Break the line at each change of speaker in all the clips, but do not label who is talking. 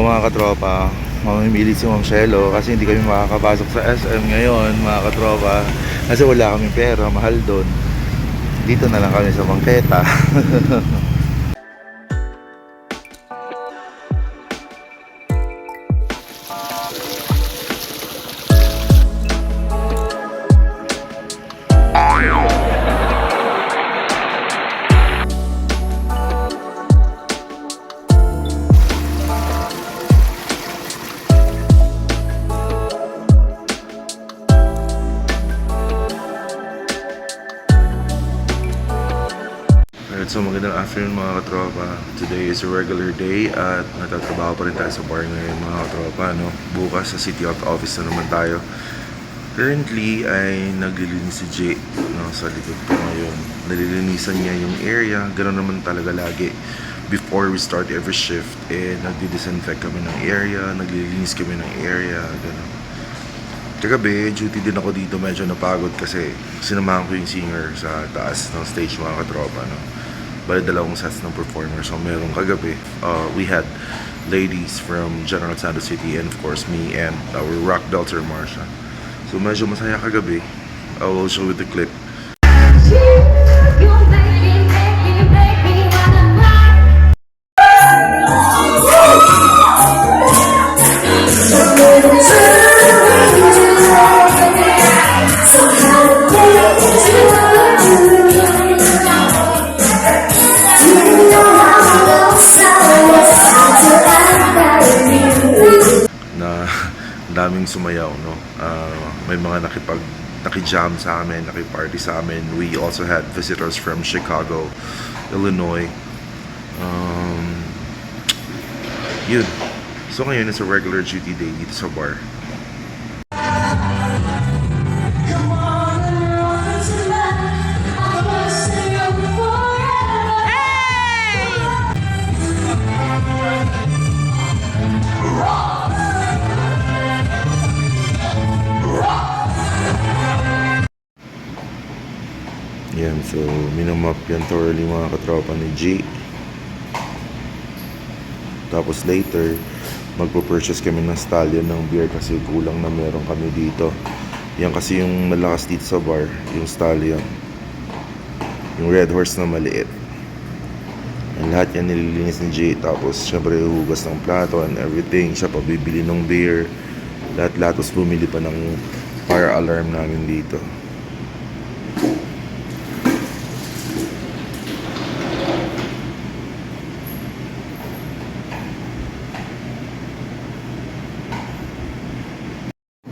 So mga katropa, mamimili si Ma'am Shelo kasi hindi kami makakapasok sa SM ngayon mga katropa. Kasi wala kaming pera, mahal doon. Dito na lang kami sa bangketa. So magandang afternoon mga katropa. Today is a regular day at nagtatrabaho pa rin tayo sa bar ngayon mga katropa, no? Bukas sa City Office na naman tayo. Currently ay naglilinis si Jay, no, sa likod ko ngayon. Nalilinisan niya yung area. Ganoon naman talaga lagi. Before we start every shift, nagdi-disinfect kami ng area, naglilinis kami ng area, gano'n. Kagabi, duty din ako dito, medyo napagod kasi sinamahan ko yung singer sa taas ng stage mga katropa, no? Bali dalawang sets ng performers. So meron kagabi, we had ladies from General Santos City and of course me and our rock belter Marsha. So medyo masaya kagabi. I will show you the clip. Daming sumayaw, no? May mga nakijam sa amin, nakiparty sa amin. We also had visitors from Chicago, Illinois. Yun. So ngayon is a regular duty day dito sa bar. Yan, so minamap yan thoroughly mga katropa ni G. Tapos later, magpo-purchase kami ng stallion ng beer kasi kulang na meron kami dito. Yan kasi yung malakas dito sa bar, yung stallion. Yung red horse na maliit. Yan, lahat yan nililinis ni G. Tapos syempre hugas ng plato and everything. Siya pa bibili ng beer. Lahat-lahat, tapos bumili pa ng fire alarm namin dito.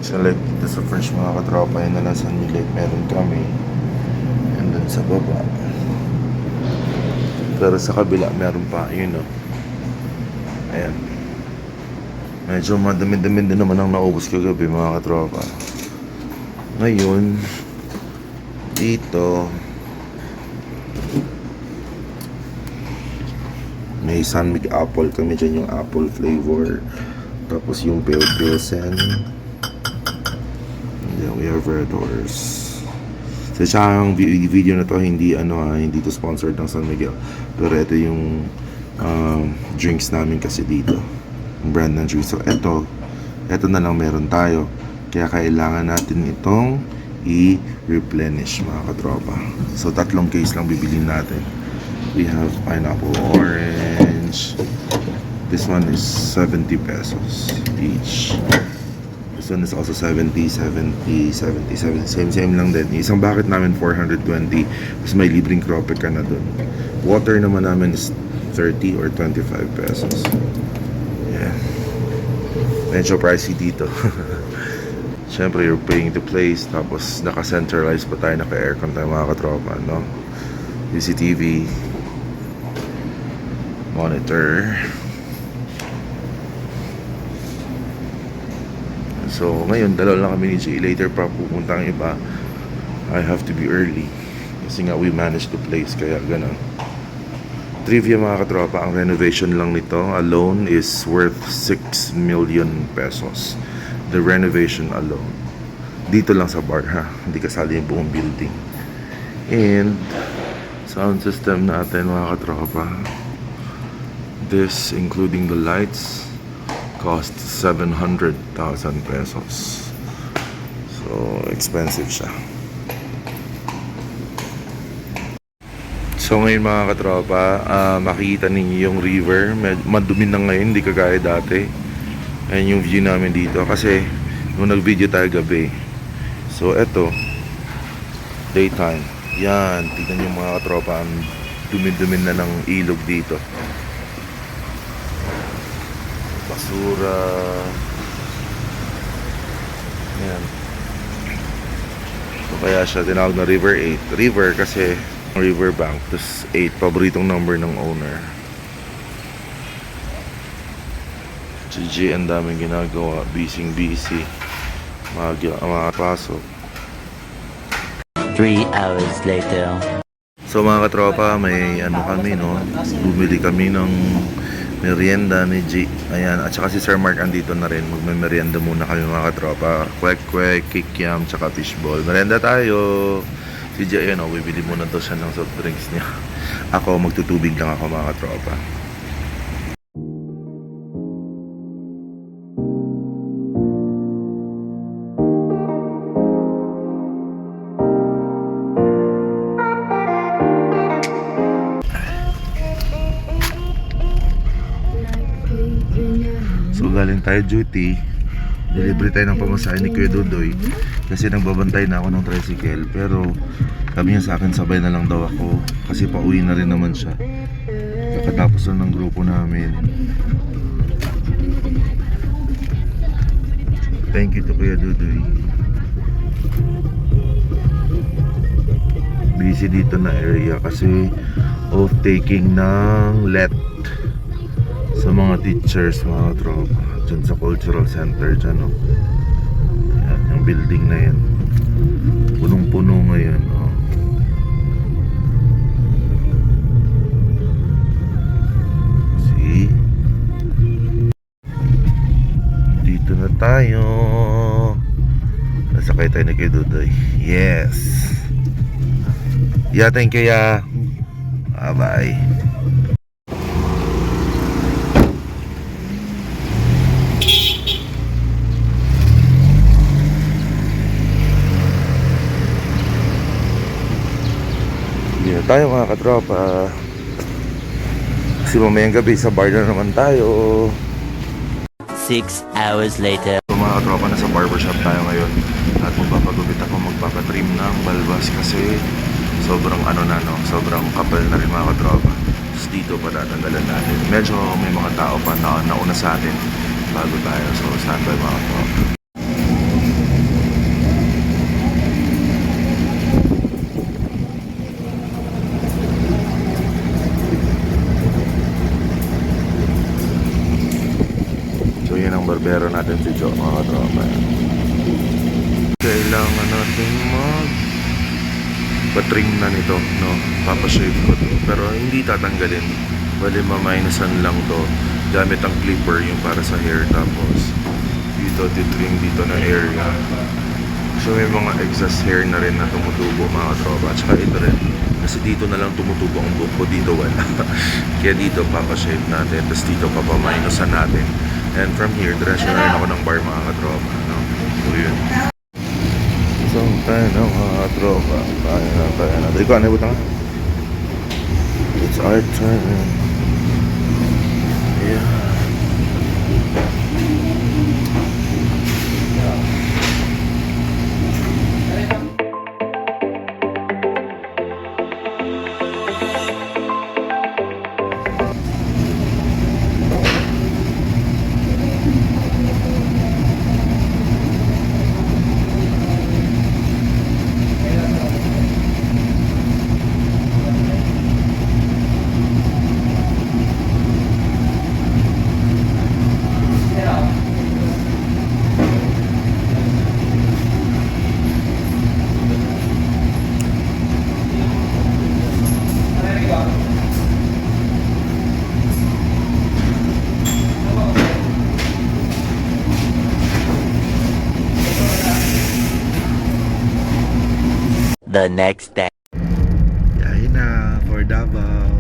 So like dito sa first mga katropa, yun na lang sa Milet meron kami. And then sa baba. Pero sa kabila meron pa, yun o. Ayan. Medyo madami-dami din naman ang naubos kagabi mga katropa. Ngayon, dito may San Miguel apple kami dyan, yung apple flavor. Tapos yung Pilsen. We have Red Horse. So siyang video na to hindi hindi to sponsored ng San Miguel. Pero ito yung drinks namin kasi dito. Yung brand ng drinks. So ito na lang meron tayo. Kaya kailangan natin itong i-replenish mga katropa. So 3 case lang bibilin natin. We have pineapple orange. This one is 70 pesos each. This one is also 70. Same lang din. Isang bucket namin 420. Tapos may libreng crope ka na dun. Water naman namin is 30 or 25 pesos. Yeah. Medyo pricey dito. Siyempre, you're paying the place. Tapos naka-centralize pa tayo, naka-aircon tayo mga katropa, no? CCTV. Monitor. So ngayon, dalawa lang kami ni Jay. Later pa pupunta ang iba. I have to be early kasi nga we managed the place, kaya gano'n. Trivia mga katropa, ang renovation lang nito alone is worth 6 million pesos. The renovation alone. Dito lang sa bar ha, hindi kasali yung buong building. And sound system natin mga katropa, this including the lights, cost 700,000 pesos. So, expensive siya. So ngayon mga katropa, makikita ninyo yung river. Madumi na ngayon, hindi kagaya dati. Ayan yung view namin dito. Kasi nung nag-video tayo gabi. So eto, daytime. Yan, tignan yung mga katropa. Ang dumi-dumi na ng ilog dito. Basura. Yan. So kaya siya tinawag na River 8. River kasi riverbank, tapos 8 paboritong number ng owner. GG, ang daming ginagawa, busy mga pasok.
3 hours later.
So mga katropa, may ano kami, no, bumili kami ng merienda ni G. Ayan, at saka si Sir Mark andito na rin. Magme-merienda muna kami mga katropa. Kwek-kwek, kikiam, tsaka fishball. Merienda tayo. Si G, ayan o, bibili muna daw siya ng soft drinks niya. Ako, magtutubig lang ako mga katropa. So galing tayo duty, delivery tayo ng pamasahe ni Kuya Dudoy kasi nagbabantay na ako ng tricycle, pero sabi niya sa akin sabay na lang daw ako kasi pauwi na rin naman siya kakatapos na ng grupo namin. Thank you to Kuya Dudoy. Busy dito na area kasi off taking ng let sa mga teachers, mga tropa dyan sa cultural center dyan, oh. Yan, yung building na yan punong-puno ngayon, oh. See, dito na tayo, nasakay tayo na kay Dudoy. Yes, yeah, thank you, yeah. Bye bye. Hindi na tayo mga katropa kasi mamayang gabi sa bar na naman tayo.
6 hours later.
So mga katropa, nasa barbershop tayo ngayon at magpapagupit ako, magpapatrim ng balbas kasi sobrang ano na, no, sobrang kapal na rin mga katropa. Tapos dito pa tatanggalan natin, medyo may mga tao pa na nauna sa atin bago tayo, so standby mga katropa. Barbero natin si Joe mga katropa. Kailangan natin patrim na nito, no? Papashave ko to, pero hindi tatanggalin, bali maminusan lang to gamit ang clipper yung para sa hair. Tapos dito titrim dito na area, so may mga excess hair na rin na tumutubo mga katropa. At saka ito rin kasi dito na lang tumutubo ang buhok ko, dito wala. Kaya dito papashave natin, tapos dito papaminusan natin. And from here, diretso na rin ako ng bar mga katropa, no? So yun. So tayo na mga katropa. Tayo na. Dali ko, ano ba? It's our turn. Yeah.
The next day.
Yahin na for Davao.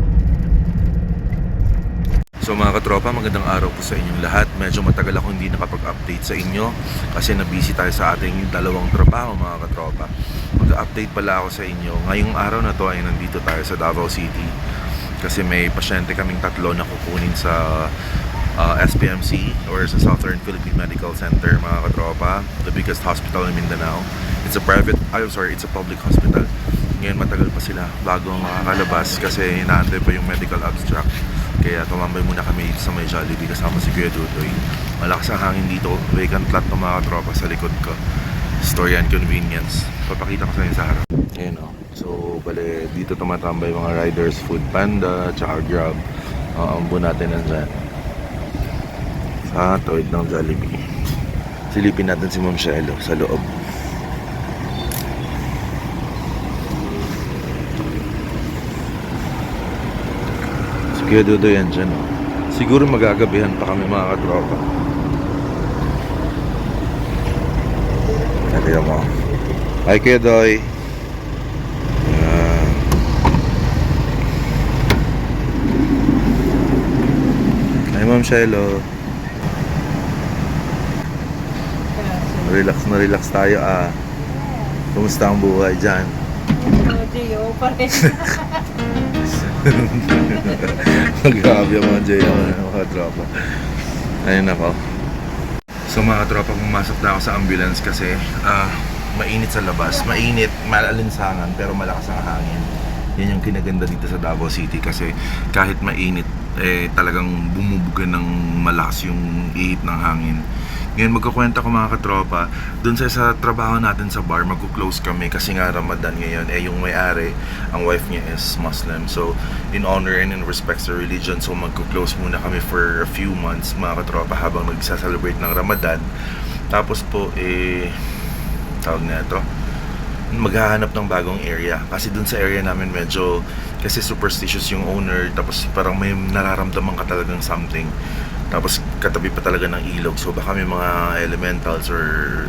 So mga katropa, magandang araw po sa inyong lahat. Medyo matagal ako hindi nakapag-update sa inyo kasi nabisi tayo sa ating dalawang trabaho mga katropa. Mag-update pala ako sa inyo. Ngayong araw na to ay nandito tayo sa Davao City kasi may pasyente kaming tatlo na kukunin sa SPMC or sa Southern Philippine Medical Center mga katropa, the biggest hospital in Mindanao. It's a public hospital. Ngayon matagal pa sila bago makakalabas kasi inaantay pa yung medical abstract. Kaya tumambay muna kami dito sa may Jollibee kasama si Kuya Dudoy. Malakas ang hangin dito, vacant lot ng mga katropa sa likod ko. Story and convenience. Papakita ko sa inyo sa harap. Ayan o. So, bale, dito tumatambay mga riders, Food Panda, tsaka Grab. Ambo natin nandyan. Sa tawid ng Jollibee. Silipin natin si Ma'am Shelo sa loob. Kuya Dudoy yan dyan. Siguro magagabihan pa kami mga katropa. Nakita mo. Hi Kuya Doy. Hi Ma'am Shelo. Relax tayo Kumusta ang buhay dyan?
Gio pa rin.
Grabe ang mga J.O. mga tropa. Ayun ako. So mga tropa, pumasok na ako sa ambulance kasi mainit sa labas. Mainit, malalinsangan pero malakas ang hangin. Yan yung kinaganda dito sa Davao City kasi kahit mainit talagang bumubuga ng malakas yung ihip ng hangin. Ngayon magkukwenta ko mga katropa, dun sa trabaho natin sa bar, magkuklose kami kasi nga Ramadan ngayon, yung may-ari, ang wife niya is Muslim. So, in honor and in respect sa religion, so magkuklose muna kami for a few months mga katropa habang nagsa-celebrate ng Ramadan. Tapos po, tawag na ito, maghahanap ng bagong area. Kasi dun sa area namin medyo, kasi superstitious yung owner, tapos parang may nararamdaman ka talagang something. Tapos katabi pa talaga ng ilog. So baka may mga elementals or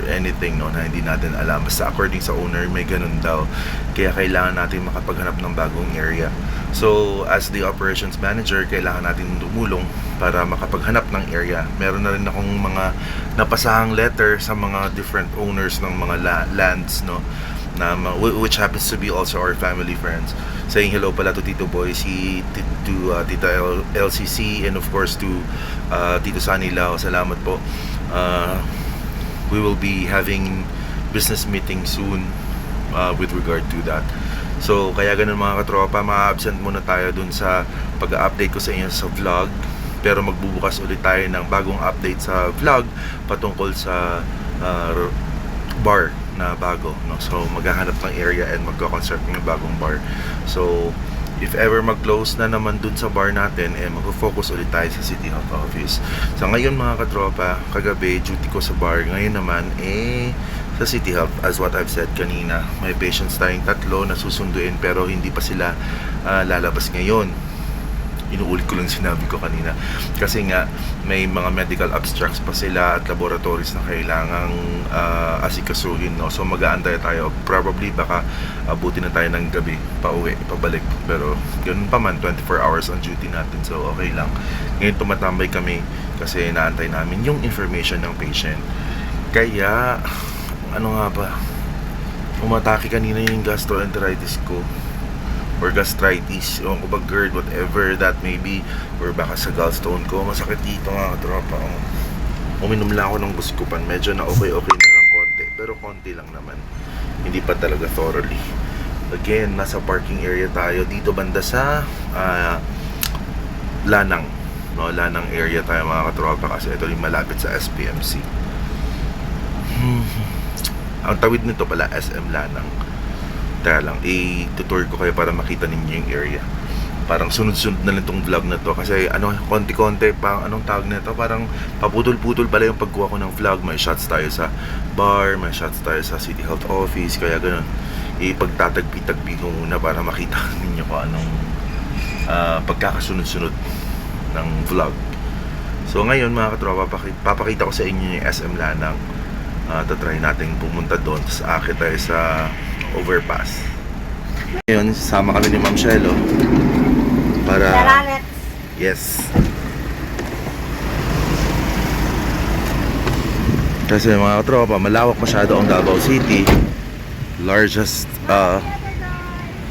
anything na hindi natin alam. Basta according sa owner, may ganun daw. Kaya kailangan natin makapaghanap ng bagong area. So as the operations manager, kailangan natin tumulong para makapaghanap ng area. Meron na rin akong mga napasahang letter sa mga different owners ng mga lands, no? Which happens to be also our family friends. Saying hello pala to Tito Boy, to Tita LCC, and of course to Tito Sunny Lao. Salamat po. We will be having business meeting soon with regard to that. So kaya ganun mga katropa, ma-absent muna tayo dun sa pag-update ko sa inyo sa vlog. Pero magbubukas ulit tayo ng bagong update sa vlog patungkol sa bar na bago, no? So maghahanap ng area and magko-construct ng bagong bar. So if ever mag-close na naman dun sa bar natin, mag-focus ulit tayo sa City Health Office. So ngayon mga katropa, kagabi duty ko sa bar, ngayon naman sa City Health. As what I've said kanina, may patients tayong tatlo na susunduin pero hindi pa sila lalabas ngayon. Inuulit ko lang sinabi ko kanina kasi nga may mga medical abstracts pa sila at laboratories na kailangang asikasuhin, no? So mag-aantay tayo, probably baka abutin na tayo ng gabi pauwi, pabalik, pero ganun pa man, 24 hours on duty natin, so okay lang. Ngayon tumatambay kami kasi inaantay namin yung information ng patient. Kaya ano nga ba, umatake kanina yung gastroenteritis ko or gastritis, o ko ba GERD, whatever that may be, or baka sa gallstone ko, masakit dito nga katropa. Uminom lang ako ng Buscopan, medyo na okay na lang konti, pero konti lang naman, hindi pa talaga thoroughly. Again, nasa parking area tayo dito banda sa Lanang, no? Lanang area tayo mga katropa kasi ito rin malapit sa SPMC. Ang tawid nito pala SM Lanang. Kaya lang, tutor ko kayo para makita ninyo yung area. Parang sunod-sunod na lang itong vlog na to kasi konti-konti pa, anong tawag na ito, parang paputol-putol pala yung pagkuha ko ng vlog. May shots tayo sa bar, may shots tayo sa City Health Office, kaya ganun. Ipagtatagpi-tagpi ko muna para makita ninyo kung anong pagkakasunod-sunod ng vlog. So ngayon mga katropa, papakita ko sa inyo yung SM Lanang. Tatry natin pumunta doon, tapos akit tayo sa overpass. Ngayon, sasama kami ni Ma'am Shelo para...
Salamat.
Yes. Kasi mga tropa, malawak masyado ang Davao City. Largest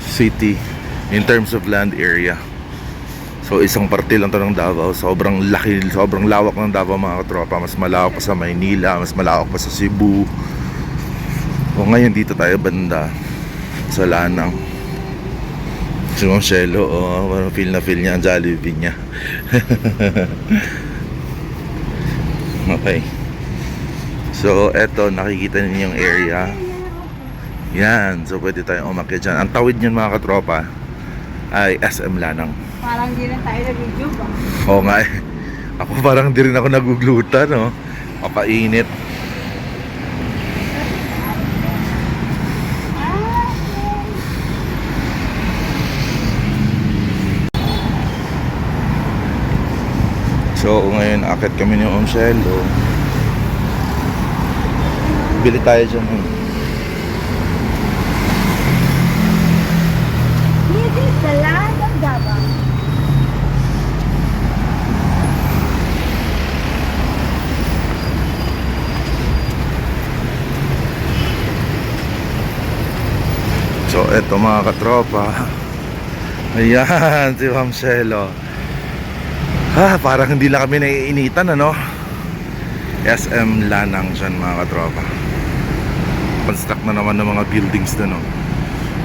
city in terms of land area. So isang parte lang to ng Davao. Sobrang laki, sobrang lawak ng Davao mga tropa. Mas malawak pa sa Maynila, mas malawak pa sa Cebu. O ngayon dito tayo banda sa Lanang. Si Ma'am Shelo, parang feel na feel niya ang Jollibee niya. Okay. So, eto, nakikita niyo yung area. Yan. So, pwede tayong umakyat dyan. Ang tawid niyan mga katropa ay SM Lanang.
Parang di na tayo nag-video ba?
Oo nga eh. Ako parang di rin ako nagugluta, no? Kapainit. So, ngayon, akit kami ni Ma'am Shelo. Bili tayo dyan.
This is the land of Davao.
So, eto mga katropa. Ayan, si Ma'am Shelo. Parang hindi lang kami naiinitan, ano? SM Lanang dyan mga katropa. Construct na naman ng mga buildings doon, no?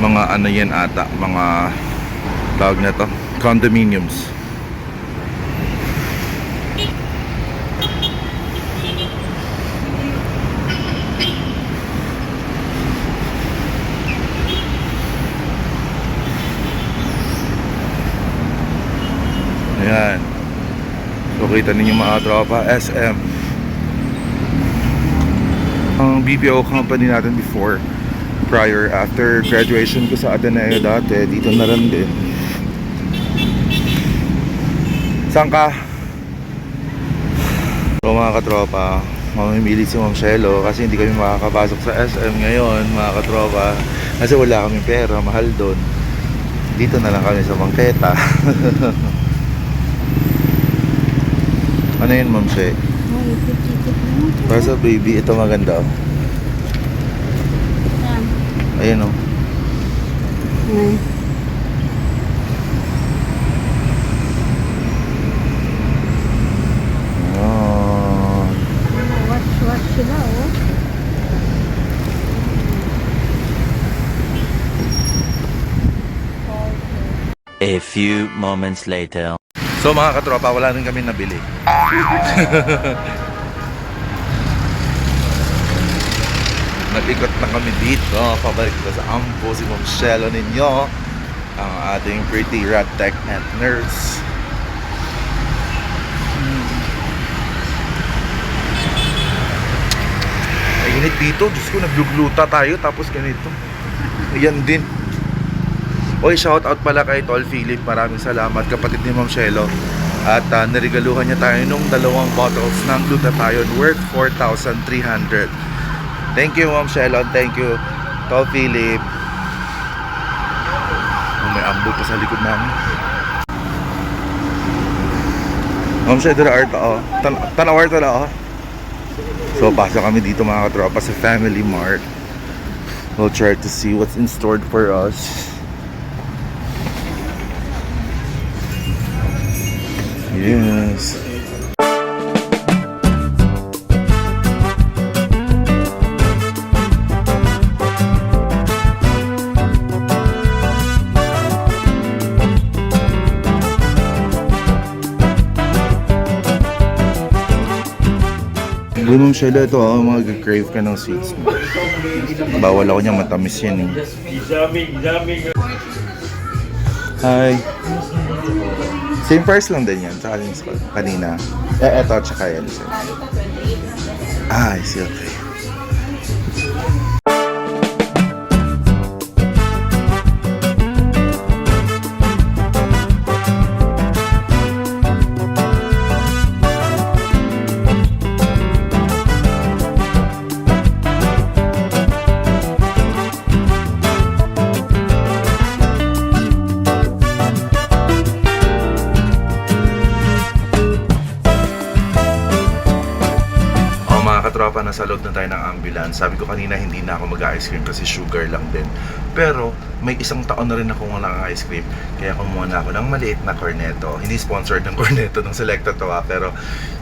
Mga ano yan ata, mga tawag na to, condominiums. Ayan. So kita ninyo mga tropa, SM. Ang BPO company natin before, prior, after graduation ko sa Ateneo dati, dito na rin din. Saan ka? So mga katropa, mamimili si Ma'am Shelo kasi hindi kami makakapasok sa SM ngayon mga katropa. Kasi wala kaming pera, mahal doon. Dito na lang kami sa Bangketa. Ano yun, Ma'am She?
Ay, ipit-ipit mo.
Para sa baby, ito maganda. Oh.
Yan.
Ayan oh.
Ay.
Oh.
Watch sila, oh.
A few moments later.
So mga katropa, wala rin kami nabili. Nag-ikot na kami dito. Pabalik ko sa Ampo si Ma'am Shelo ninyo, ang ating pretty rat tech and nurse. Ay, init dito. Diyos ko, naglugluta tayo tapos ganito. Ayan din. Oy, shout out pala kay Tol Philip. Maraming salamat, kapatid ni Ma'am Shelo. At narigaluhan niya tayo nung 2 bottles ng glutathione worth 4,300. Thank you Ma'am Shelo. Thank you Tol Philip. May ambul pa sa likod namin. Ma'am Shelo, arta oh. Tanawar tala oh. So pasok kami dito mga katropa sa Family Mart. We'll try to see what's in store for us. Yes. Ma'am Shelo, ito mag-crave ka ng sweets mo. Bawal ako niya, matamis yan eh. Hi. Same price lang din yan sa kanina. Eto, tsaka yan. I see, okay. Mga katropa, nasa loob na tayo ng ambulance. Sabi ko kanina hindi na ako mag-ice cream kasi sugar lang din. Pero may isang taon na rin ako walang ice cream. Kaya kumuha na ako ng maliit na cornetto. Hindi sponsored ng cornetto ng Selecta to ha. Pero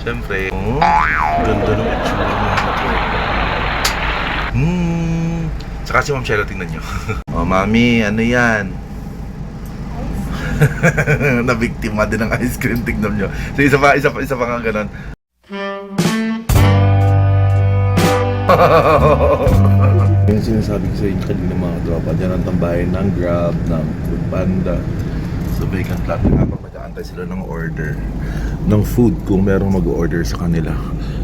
syempre, ganda ng itsura mga katropa. Saka si Ma'am Shelo, tingnan nyo. Oh, Mami, ano yan? Nabiktima din ng ice cream, tignan nyo. So isa pa nga ganun. Yung sinasabi ko sa inyo kanina mga tropa, dyan ang tambahin ng Grab, ng Foodpanda. So vacant lot na habang mag-aantay sila ng order ng food kung merong mag-order sa kanila.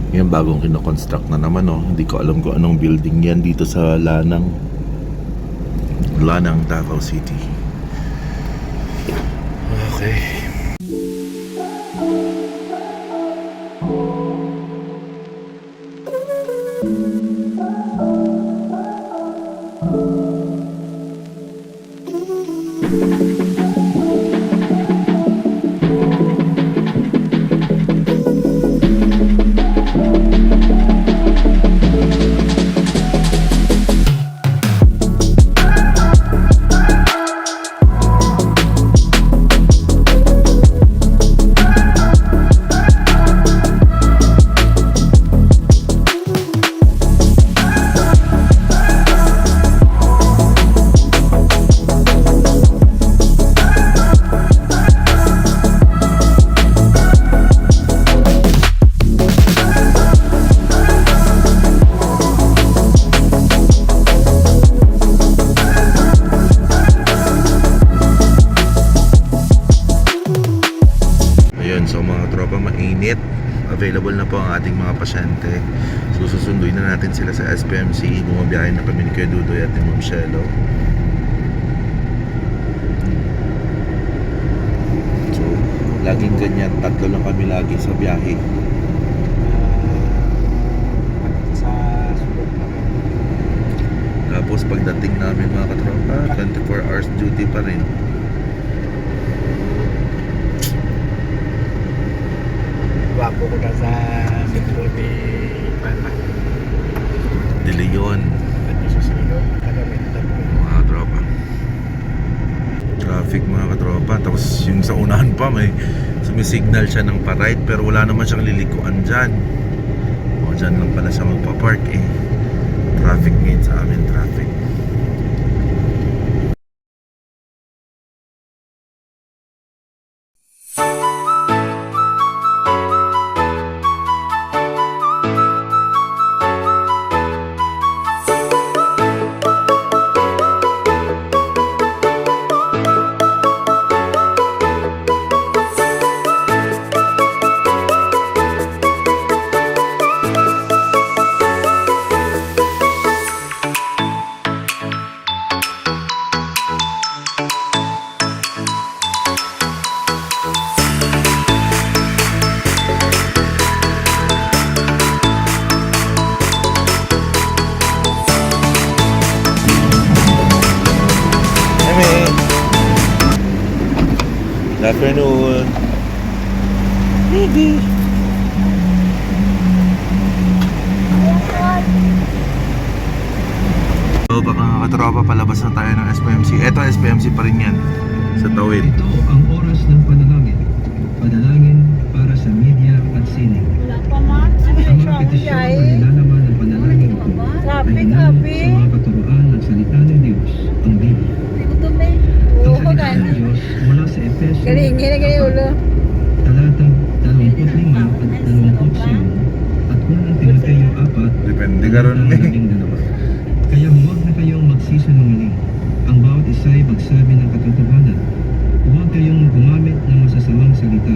Ngayon bagong kinoconstruct na naman, oh. Hindi ko alam kung anong building yan dito sa Lanang, Davao City. Okay. So mga tropa, mainit. Available na po ang ating mga pasyente. So susunduin na natin sila sa SPMC. Bumabiyahin na kami ni Kuya Dudoy at ni Ma'am Shelo. So laging ganyan, tatlo lang kami lagi sa biyahe. Tapos pagdating namin mga katropa, 24 hours duty pa rin.
Wapo ko na sa sentro ni Pana.
De Leon.
At susunod, kagamin na po.
Mga tropa. Traffic mga katropa. Tapos yung sa unahan pa may sumisignal siya ng pa-right pero wala naman siyang lilikuan dyan. O dyan lang pala siya magpa-park eh. Traffic ngayon sa amin, traffic. Good afternoon. Baby. So baka katropa, palabas na tayo ng SPMC. Eto SPMC pa rin yan. Sa Tawid.
Ito ang oras ng panalangin. Panalangin para sa media at sining.
Wala pa man.
Ang mga petisyon na nilalaman ng panalangin ko ay hinanap sa mga katuroan ng salita ng Diyos, ang Biblia. Ang salita ng Diyos mula sa Efeso talatang 25 at 27 at unang Timoteo 4
Depende ka ron eh.
12. Kaya huwag na kayong magsisinungaling. Ang bawat isa ay magsabi ng katotohanan. Huwag kayong gumamit ng masasamang salita,